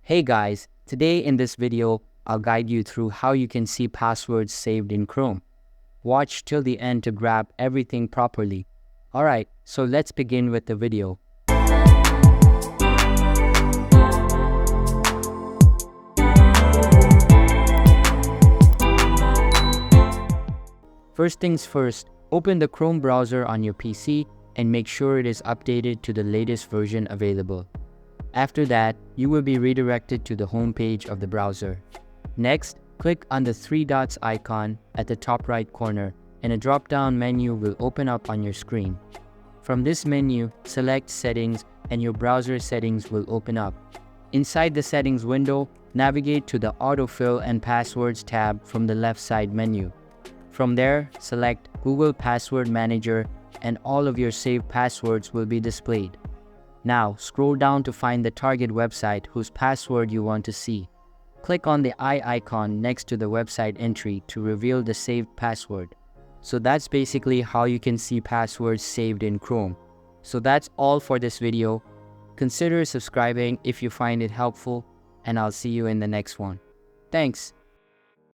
Hey guys, today in this video, I'll guide you through how you can see passwords saved in Chrome. Watch till the end to grab everything properly. Alright, so let's begin with the video. First things first, open the Chrome browser on your PC and make sure it is updated to the latest version available. After that, you will be redirected to the home page of the browser. Next, click on the three dots icon at the top right corner and a drop-down menu will open up on your screen. From this menu, select Settings and your browser settings will open up. Inside the Settings window, navigate to the Autofill and Passwords tab from the left side menu. From there, select Google Password Manager and all of your saved passwords will be displayed. Now, scroll down to find the target website whose password you want to see. Click on the eye icon next to the website entry to reveal the saved password. So that's basically how you can see passwords saved in Chrome. So that's all for this video. Consider subscribing if you find it helpful, and I'll see you in the next one. Thanks.